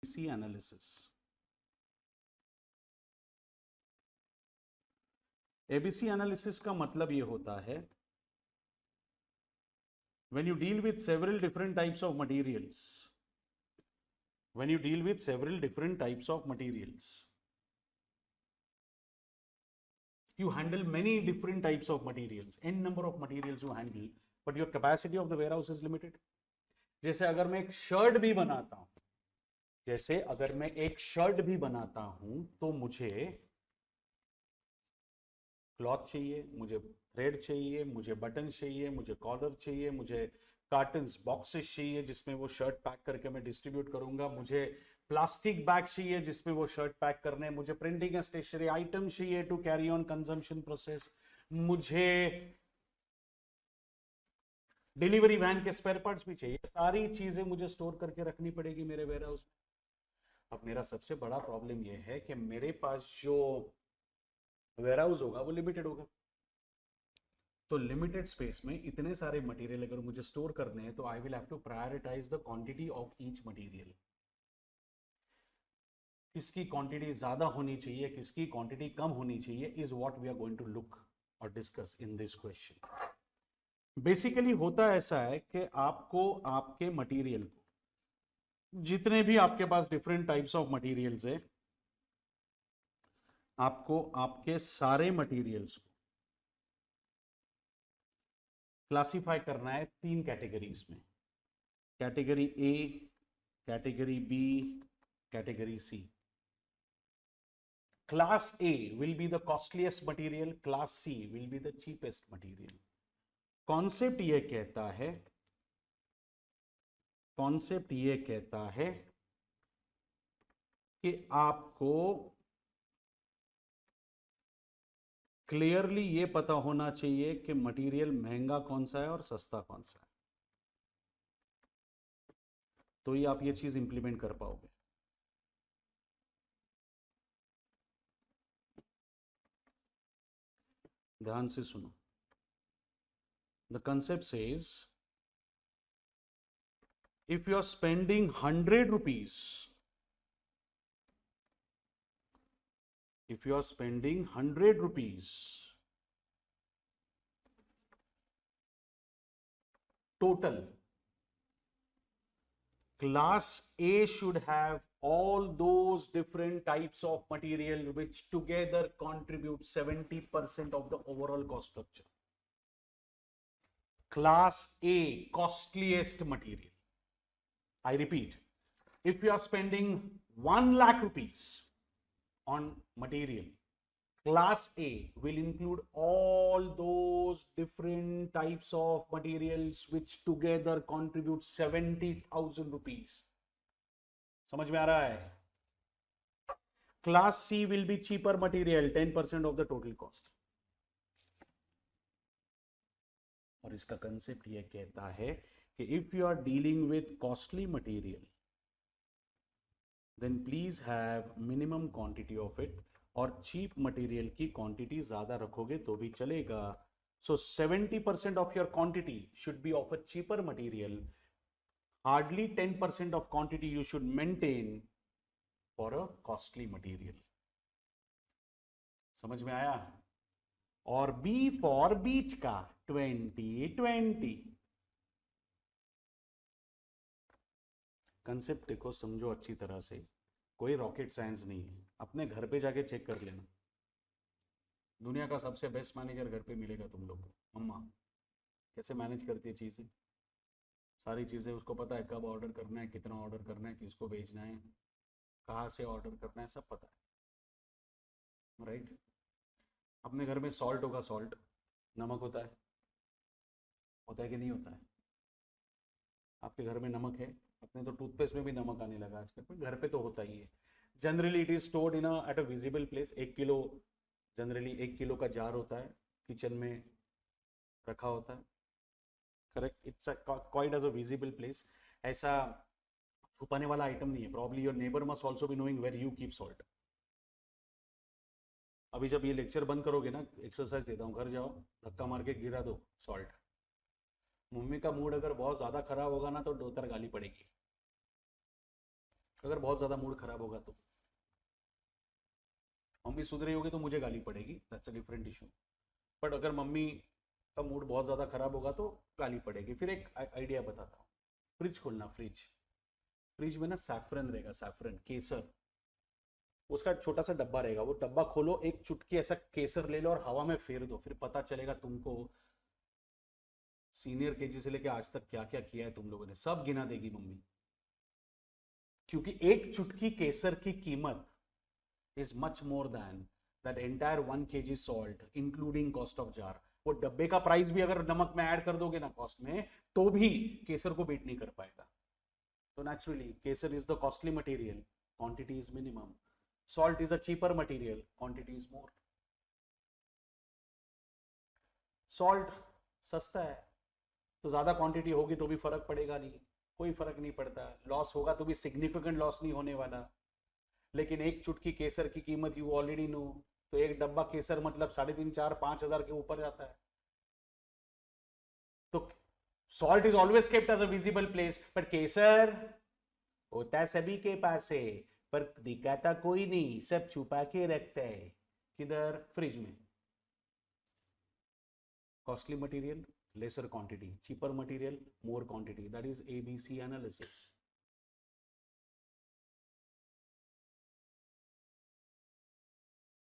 ABC analysis. ABC analysis का मतलब ये होता है when you deal with several different types of materials, you handle many different types of materials, n number of materials you handle, but your capacity of the warehouse is limited. जैसे अगर मैं एक shirt भी बनाता हूं तो मुझे cloth चाहिए, मुझे थ्रेड चाहिए, मुझे बटन चाहिए, मुझे कॉलर चाहिए, मुझे कार्टन्स बॉक्सेस चाहिए जिसमें वो शर्ट पैक करके मैं डिस्ट्रीब्यूट करूंगा, मुझे प्लास्टिक बैग चाहिए जिसमें वो शर्ट पैक करने, मुझे प्रिंटिंग एंड स्टेशनरी आइटम चाहिए to carry on consumption process, मुझे डिलीवरी वैन के स्पेयर पार्ट्स भी चाहिए। सारी चीजें मुझे स्टोर करके रखनी पड़ेगी मेरे वेयर हाउस में। अब मेरा सबसे बड़ा प्रॉब्लम यह है कि मेरे पास जो वेयर हाउस होगा वो लिमिटेड होगा, तो लिमिटेड स्पेस में इतने सारे मटेरियल अगर मुझे स्टोर करने हैं तो I will have to prioritise the quantity of each material. किसकी क्वांटिटी ज्यादा होनी चाहिए, किसकी क्वांटिटी कम होनी चाहिए, is what we are going to look और discuss in this question. Basically होता ऐसा है कि आपको आपके मटेरियल को, जितने भी आपके पास डिफरेंट टाइप्स ऑफ मटेरियल्स है, आपको आपके सारे मटेरियल्स को क्लासिफाई करना है तीन कैटेगरीज में, category A, category B, category C. Class A will be the costliest material, class C will be the cheapest material. Concept ये कहता है कि आपको क्लियरली ये पता होना चाहिए कि मटेरियल महंगा कौन सा है और सस्ता कौन सा है, तो ही आप ये चीज इंप्लीमेंट कर पाओगे। ध्यान से सुनो। The concept says if you are spending 100 rupees, if you are spending 100 rupees total, class A should have all those different types of material which together contribute 70% of the overall cost structure. Class A, costliest material. I repeat, if you are spending 1 lakh rupees on material, class A will include all those different types of materials which together contribute 70,000 rupees. समझ में आ रहा है? Class C will be cheaper material, 10% of the total cost. और इसका concept ये कहता है कि if you are dealing with costly material, then please have minimum quantity of it, और चीप मटेरियल की क्वांटिटी ज्यादा रखोगे तो भी चलेगा। सो 70% of your quantity should be of a cheaper material, hardly 10% of quantity you should maintain for a costly material. समझ में आया? और बी फॉर बीच का 20-20। कंसेप्ट देखो, समझो अच्छी तरह से, कोई रॉकेट साइंस नहीं है। अपने घर पे जाके चेक कर लेना, दुनिया का सबसे बेस्ट मैनेजर घर पे मिलेगा तुम लोग को। मम्मा कैसे मैनेज करती है चीज़ें, सारी चीज़ें उसको पता है, कब ऑर्डर करना है, कितना ऑर्डर करना है, किसको भेजना है, कहाँ से ऑर्डर करना है, सब पता है, राइट? अपने घर में सॉल्ट होगा, सॉल्ट, नमक होता है कि नहीं होता है? आपके घर में नमक है, अपने तो टूथपेस्ट में भी नमक आने लगा आजकल, घर पे तो होता ही है। Generally it is stored in at a visible place. 1 kilo, generally 1 kilo का जार होता है, किचन में रखा होता है, correct? It's quite as a visible place. ऐसा छुपाने वाला आइटम नहीं है। Probably your neighbour must also be knowing where you keep salt. अभी जब ये लेक्चर बंद करोगे ना, एक्सरसाइज देता हूँ, घर जाओ, धक्का मार के गिरा दो सॉल्ट। मम्मी का मूड अगर बहुत ज्यादा खराब होगा ना तो 2-3 गाली पड़ेगी। अगर बहुत ज्यादा मूड खराब होगा तो मम्मी सुधरी होगी तो मुझे गाली पड़ेगी, that's a different issue. But अगर मम्मी का मूड बहुत ज़्यादा खराब होगा तो गाली पड़ेगी। फिर एक आइडिया बताता हूँ, फ्रिज खोलना, फ्रिज फ्रिज में ना सैफरन रहेगा, सैफरन केसर, उसका छोटा सा डब्बा रहेगा, वो डब्बा खोलो, एक चुटकी ऐसा केसर ले लो और हवा में फेर दो, फिर पता चलेगा तुमको सीनियर केजी से लेके आज तक क्या क्या किया है तुम लोगों ने, सब गिना देगी मम्मी। क्योंकि एक चुटकी केसर की कीमत is much more than that entire 1 kg salt including cost of jar। वो डब्बे का प्राइस भी अगर नमक में ऐड कर दोगे ना कॉस्ट में, तो भी केसर को बीट नहीं कर पाएगा। तो naturally Kesar is the costly material, quantity is minimum. Salt is a cheaper material, quantity is more. Salt सस्ता है तो ज्यादा क्वांटिटी होगी तो भी फर्क पड़ेगा नहीं, कोई फर्क नहीं पड़ता, लॉस होगा तो भी सिग्निफिकेंट लॉस नहीं होने वाला। लेकिन एक चुटकी केसर की कीमत यू ऑलरेडी नो, तो एक डब्बा केसर मतलब 3,500 4,000 5,000 के ऊपर जाता है। तो salt is always kept as a visible place, but केसर होता सभी के पास है, पर दिखाता कोई नहीं, सब छुपा के रखता है। किधर? फ्रिज में। Costly material lesser quantity, cheaper material more quantity, that is ABC analysis.